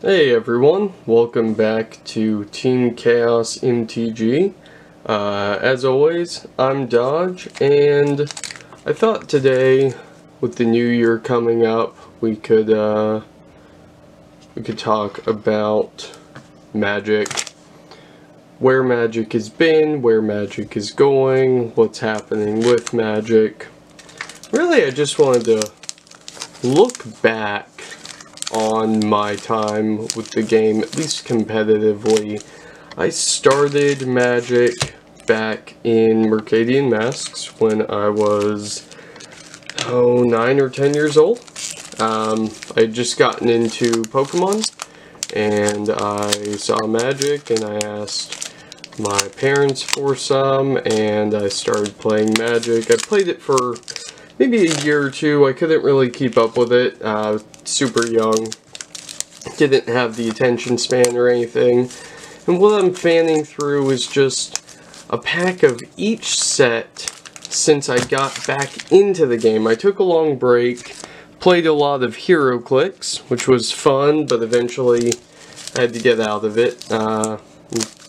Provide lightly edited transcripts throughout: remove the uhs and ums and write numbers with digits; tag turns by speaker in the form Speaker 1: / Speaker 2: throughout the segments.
Speaker 1: Hey everyone, welcome back to Team Chaos MTG. As always, I'm Dodge, and I thought today, with the new year coming up, we could talk about Magic, where Magic has been, where Magic is going, what's happening with Magic. Really, I just wanted to look back on my time with the game, at least competitively. I started Magic back in Mercadian Masks when I was 9 or 10 years old. I had just gotten into Pokemon, and I saw Magic, and I asked my parents for some, and I started playing Magic. I played it for maybe a year or two. I couldn't really keep up with it. Super young. Didn't have the attention span or anything. And what I'm fanning through is just a pack of each set since I got back into the game. I took a long break, played a lot of Hero Clicks, which was fun, but eventually I had to get out of it. It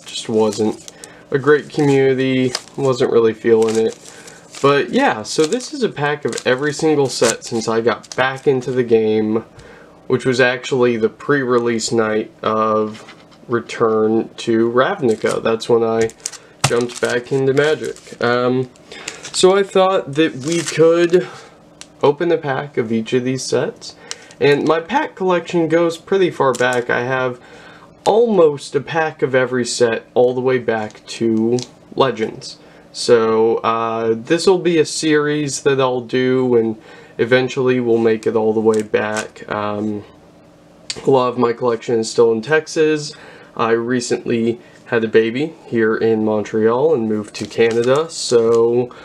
Speaker 1: just wasn't a great community, wasn't really feeling it. But yeah, so this is a pack of every single set since I got back into the game, which was actually the pre-release night of Return to Ravnica. That's when I jumped back into Magic. So I thought that we could open a pack of each of these sets. And my pack collection goes pretty far back. I have almost a pack of every set all the way back to Legends. So this will be a series that I'll do, and eventually we'll make it all the way back. A lot of my collection is still in Texas. I recently had a baby here in Montreal and moved to Canada, so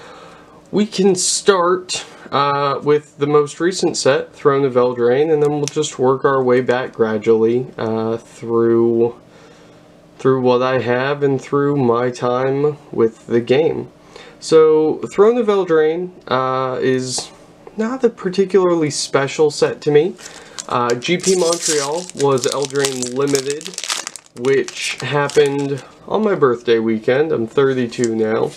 Speaker 1: we can start with the most recent set, Throne of Eldraine, and then we'll just work our way back gradually through what I have and through my time with the game. So, Throne of Eldraine is not a particularly special set to me. GP Montreal was Eldraine Limited, which happened on my birthday weekend. I'm 32 now.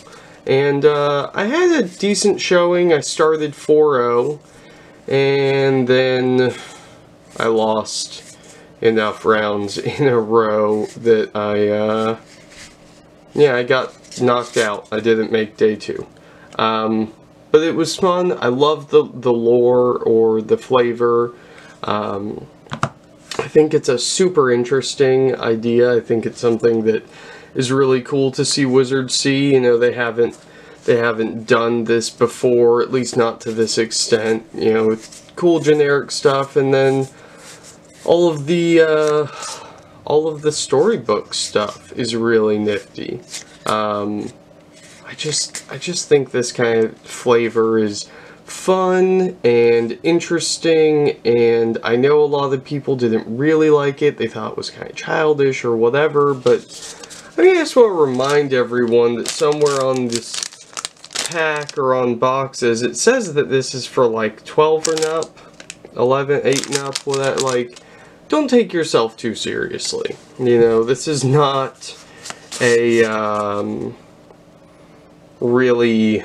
Speaker 1: And I had a decent showing. I started 4-0, and then I lost enough rounds in a row that I got knocked out. I didn't make day 2. But it was fun. I love the lore or the flavor. I think it's a super interesting idea. I think it's something that is really cool to see Wizards see. You know, they haven't done this before, at least not to this extent. You know, it's cool generic stuff, and then all of the storybook stuff is really nifty. I just think this kind of flavor is fun and interesting, and I know a lot of people didn't really like it. They thought it was kind of childish or whatever, but I just want to remind everyone that somewhere on this pack or on boxes, it says that this is for like 12 and up, 11, 8 and up, whatever. Like, don't take yourself too seriously. You know, this is not a really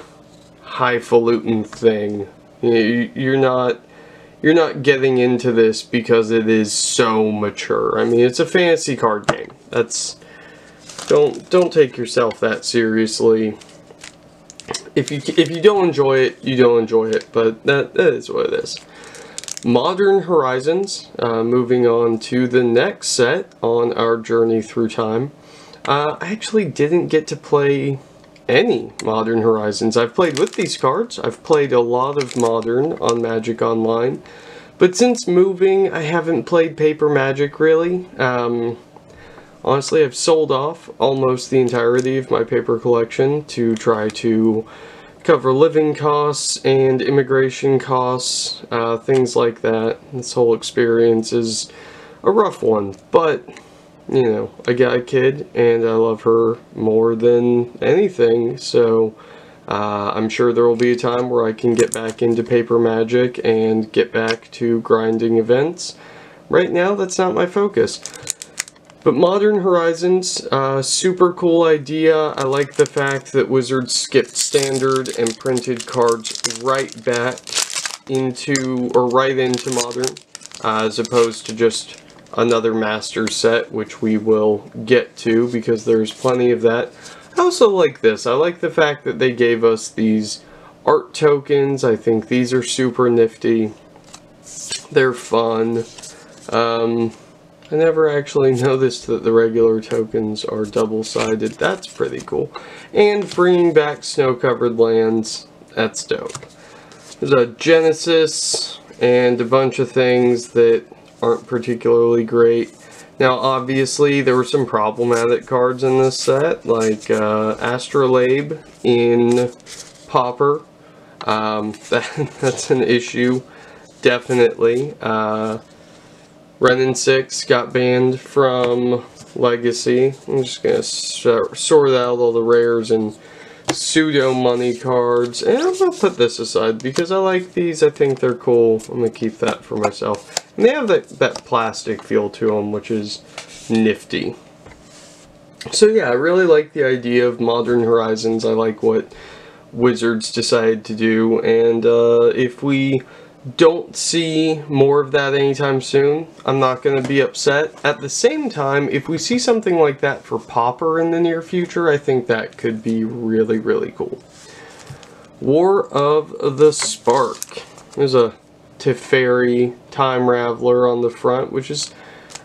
Speaker 1: highfalutin thing. You're not getting into this because it is so mature. I mean, it's a fantasy card game. Don't take yourself that seriously. If you don't enjoy it, you don't enjoy it, but that is what it is. Modern Horizons, moving on to the next set on our journey through time. I actually didn't get to play any Modern Horizons. I've played with these cards. I've played a lot of Modern on Magic Online, but since moving, I haven't played Paper Magic really. Honestly, I've sold off almost the entirety of my paper collection to try to cover living costs and immigration costs, things like that. This whole experience is a rough one, but you know, I got a kid and I love her more than anything, so I'm sure there will be a time where I can get back into Paper Magic and get back to grinding events. right now that's not my focus. But Modern Horizons, super cool idea. I like the fact that Wizards skipped Standard and printed cards right back into, or right into Modern, as opposed to just another Master set, which we will get to because there's plenty of that. I also like this. I like the fact that they gave us these art tokens. I think these are super nifty. They're fun. I never actually noticed that the regular tokens are double-sided. That's pretty cool. And bringing back snow-covered lands, that's dope. There's a Genesis and a bunch of things that aren't particularly great. Now, obviously, there were some problematic cards in this set, like Astrolabe in Pauper. That's an issue, definitely. Wrenn and 6 got banned from Legacy. I'm just going to sort out all the rares and pseudo money cards. And I'm going to put this aside because I like these. I think they're cool. I'm going to keep that for myself. And they have that plastic feel to them, which is nifty. So yeah, I really like the idea of Modern Horizons. I like what Wizards decided to do. And if we don't see more of that anytime soon, I'm not going to be upset. At the same time, if we see something like that for Pauper in the near future, I think that could be really, really cool. War of the Spark. There's a Teferi Time Raveler on the front, which is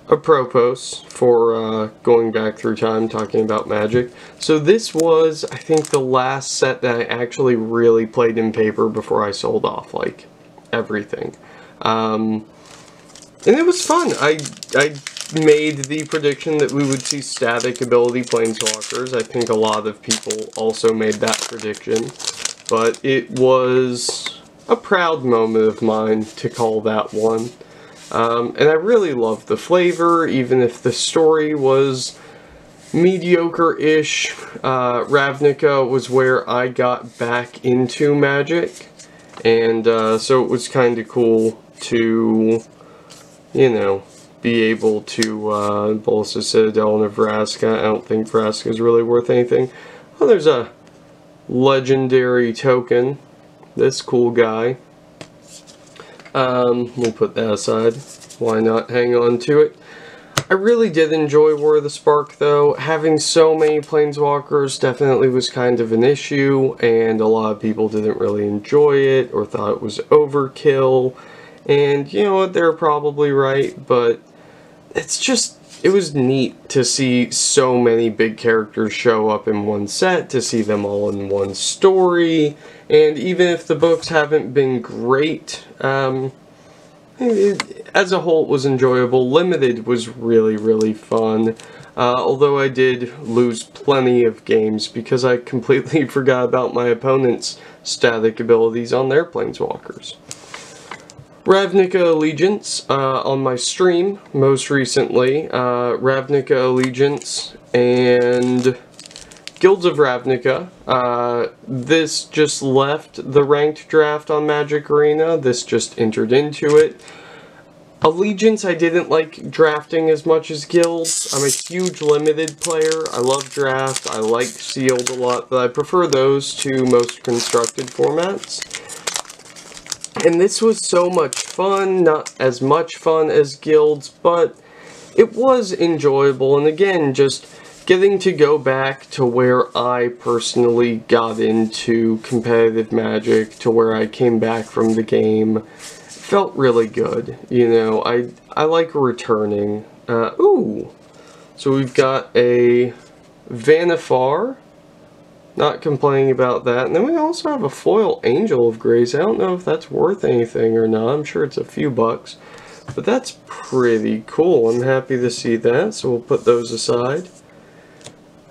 Speaker 1: apropos for going back through time, talking about Magic. So this was, I think, the last set that I actually really played in paper before I sold off, like, everything. And it was fun. I made the prediction that we would see static ability planeswalkers. I think a lot of people also made that prediction. But it was a proud moment of mine to call that one. And I really loved the flavor, even if the story was mediocre-ish. Ravnica was where I got back into Magic. And so it was kind of cool to, you know, be able to Bolsa Citadel, Nebraska. I don't think Nebraska is really worth anything. Oh, there's a legendary token. This cool guy. We'll put that aside. Why not hang on to it? I really did enjoy War of the Spark, though. Having so many planeswalkers definitely was kind of an issue, and a lot of people didn't really enjoy it or thought it was overkill. And you know what, they're probably right, but it's just, it was neat to see so many big characters show up in one set, to see them all in one story, and even if the books haven't been great, as a whole, it was enjoyable. Limited was really, really fun. Although I did lose plenty of games because I completely forgot about my opponent's static abilities on their planeswalkers. Ravnica Allegiance on my stream, most recently. Ravnica Allegiance and Guilds of Ravnica. This just left the ranked draft on Magic Arena. This just entered into it. Allegiance, I didn't like drafting as much as Guilds. I'm a huge limited player. I love draft. I like sealed a lot, but I prefer those to most constructed formats. And this was so much fun. Not as much fun as Guilds, but it was enjoyable. And again, just getting to go back to where I personally got into competitive Magic, to where I came back from the game, felt really good. You know, I like returning. Ooh! So we've got a Vanifar. Not complaining about that. And then we also have a foil Angel of Grace. I don't know if that's worth anything or not. I'm sure it's a few bucks. But that's pretty cool. I'm happy to see that. So we'll put those aside.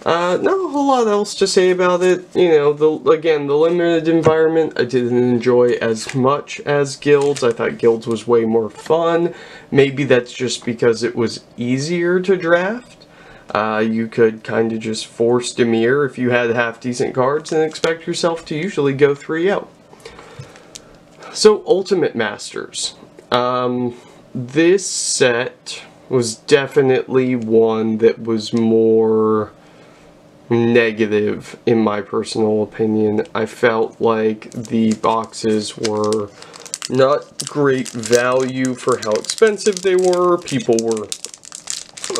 Speaker 1: Not a whole lot else to say about it. You know, again, the limited environment I didn't enjoy as much as Guilds. I thought Guilds was way more fun. Maybe that's just because it was easier to draft. You could kind of just force Domineer if you had half-decent cards and expect yourself to usually go 3-0. So, Ultimate Masters. this set was definitely one that was more negative in my personal opinion. I felt like the boxes were not great value for how expensive they were. People were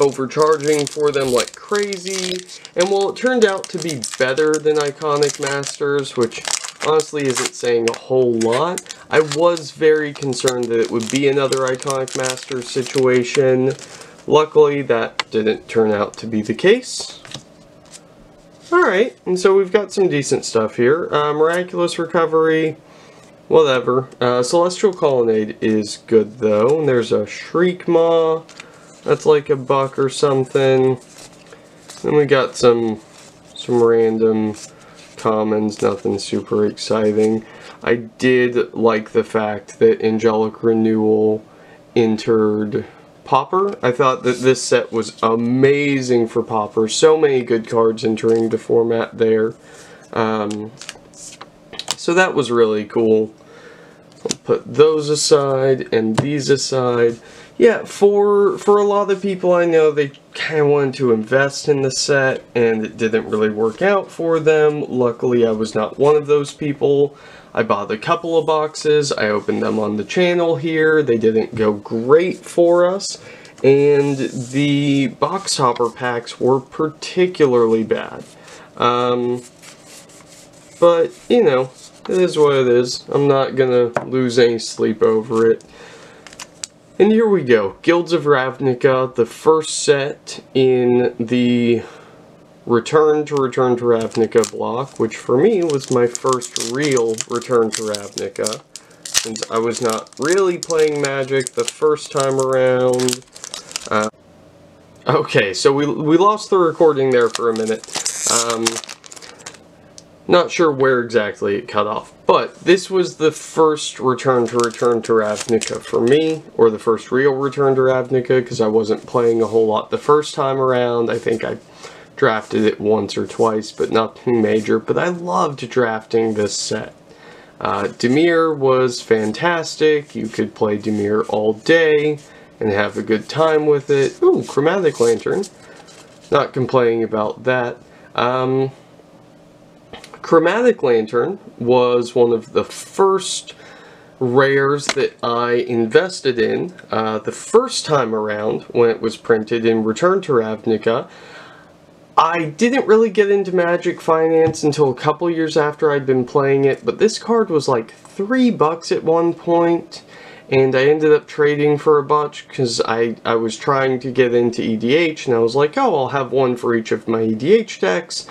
Speaker 1: overcharging for them like crazy, and while it turned out to be better than Iconic Masters, which honestly isn't saying a whole lot, I was very concerned that it would be another Iconic Masters situation. Luckily, that didn't turn out to be the case. Alright, and so we've got some decent stuff here. Miraculous Recovery, whatever. Celestial Colonnade is good though. And there's a Shriekmaw, that's like $1 or something. Then we got some random commons, nothing super exciting. I did like the fact that Angelic Renewal entered Pauper. I thought that this set was amazing for Pauper. So many good cards entering the format there. So that was really cool. I'll put those aside and these aside. Yeah, for a lot of people I know, they kind of wanted to invest in the set and it didn't really work out for them. Luckily, I was not one of those people. I bought a couple of boxes, I opened them on the channel here, they didn't go great for us, and the box topper packs were particularly bad. But, you know, it is what it is. I'm not gonna lose any sleep over it. And here we go, Guilds of Ravnica, the first set in the Return to Ravnica block, which for me was my first real Return to Ravnica, since I was not really playing Magic the first time around. Okay, so we lost the recording there for a minute. Not sure where exactly it cut off, but this was the first Return to Ravnica for me, or the first real Return to Ravnica, because I wasn't playing a whole lot the first time around. I think I drafted it once or twice, but nothing major, but I loved drafting this set. Domineer was fantastic. You could play Domineer all day and have a good time with it. Ooh, Chromatic Lantern. Not complaining about that. Chromatic Lantern was one of the first rares that I invested in the first time around when it was printed in Return to Ravnica. I didn't really get into Magic Finance until a couple years after I'd been playing it, but this card was like $3 at one point, and I ended up trading for a bunch because I was trying to get into EDH, and I was like, oh, I'll have one for each of my EDH decks.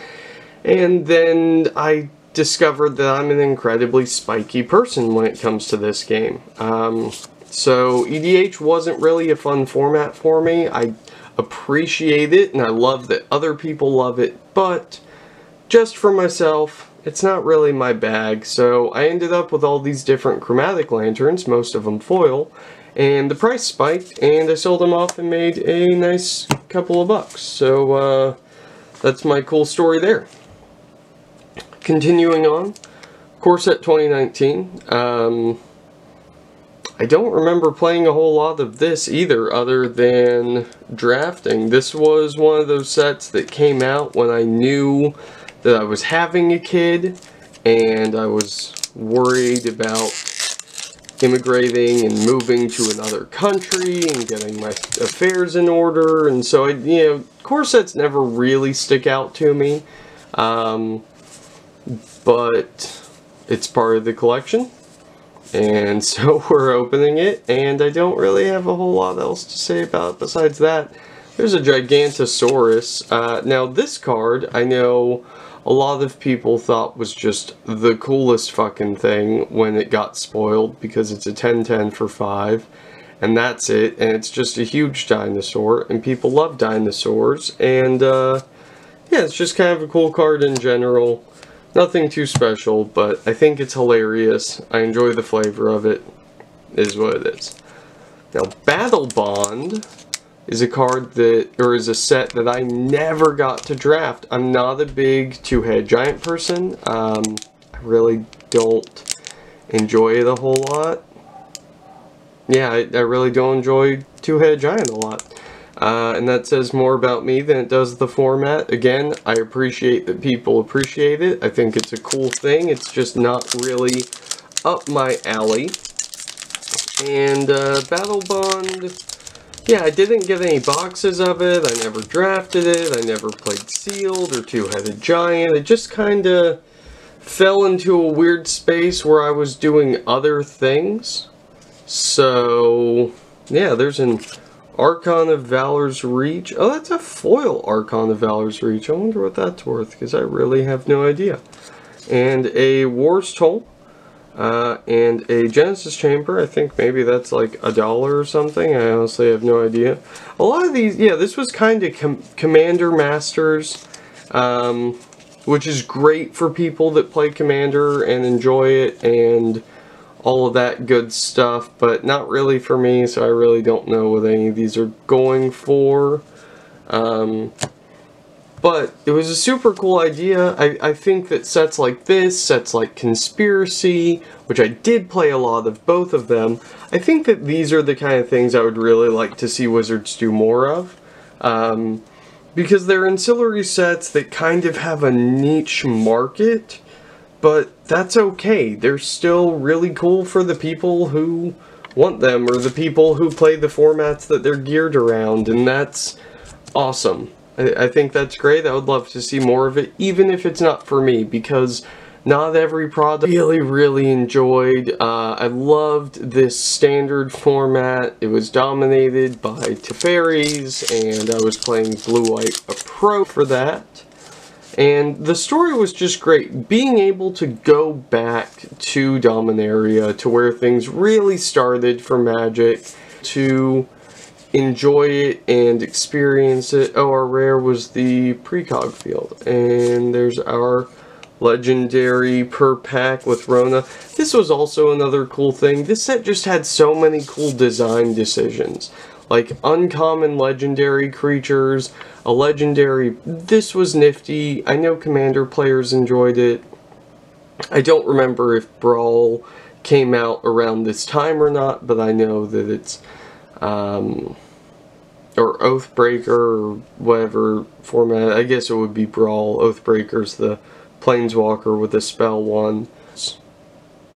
Speaker 1: And then I discovered that I'm an incredibly spiky person when it comes to this game. So EDH wasn't really a fun format for me. I appreciate it and I love that other people love it, but just for myself, it's not really my bag. So I ended up with all these different Chromatic Lanterns, most of them foil, and the price spiked and I sold them off and made a nice couple of bucks. So that's my cool story there. Continuing on, Core Set 2019. I don't remember playing a whole lot of this either, other than drafting. This was one of those sets that came out when I knew that I was having a kid, and I was worried about immigrating and moving to another country and getting my affairs in order, and so core sets never really stick out to me. But it's part of the collection, and so we're opening it, and I don't really have a whole lot else to say about it besides that. There's a Gigantosaurus. Now this card, I know a lot of people thought was just the coolest fucking thing when it got spoiled, because it's a 10/10 for 5, and that's it, and it's just a huge dinosaur, and people love dinosaurs, and yeah, it's just kind of a cool card in general. Nothing too special, but I think it's hilarious. I enjoy the flavor of it, is what it is. Now, Battle Bond is a card that, or is a set that I never got to draft. I'm not a big two-head giant person. I really don't enjoy it a whole lot. yeah, I really do enjoy Two-Headed Giant a lot. And that says more about me than it does the format. Again, I appreciate that people appreciate it. I think it's a cool thing. It's just not really up my alley. And Battle Bond, yeah, I didn't get any boxes of it. I never drafted it. I never played Sealed or Two-Headed Giant. It just kind of fell into a weird space where I was doing other things. So, yeah, there's an Archon of Valor's Reach. Oh, that's a foil Archon of Valor's Reach. I wonder what that's worth, because I really have no idea. And a War's Toll. And a Genesis Chamber. I think maybe that's like $1 or something. I honestly have no idea. A lot of these, yeah, this was kind of Commander Masters, which is great for people that play Commander and enjoy it and all of that good stuff, but not really for me, so I really don't know what any of these are going for. But it was a super cool idea. I think that sets like this, sets like Conspiracy, which I did play a lot of both of them, I think that these are the kind of things I would really like to see Wizards do more of. Because they're ancillary sets that kind of have a niche market, but that's okay. They're still really cool for the people who want them, or the people who play the formats that they're geared around, and that's awesome. I think that's great. I would love to see more of it, even if it's not for me, because not every product I really enjoyed. I loved this standard format. It was dominated by Teferis, and I was playing Blue-White Pro for that. And the story was just great. Being able to go back to Domineer, to where things really started for Magic, to enjoy it and experience it. Oh, our rare was the precog field. And there's our legendary per pack with Rona. This was also another cool thing. This set just had so many cool design decisions. Like uncommon legendary creatures, a legendary, this was nifty. I know Commander players enjoyed it. I don't remember if Brawl came out around this time or not, but I know that it's, or Oathbreaker, or whatever format. I guess it would be Brawl. Oathbreaker's the Planeswalker with a spell one.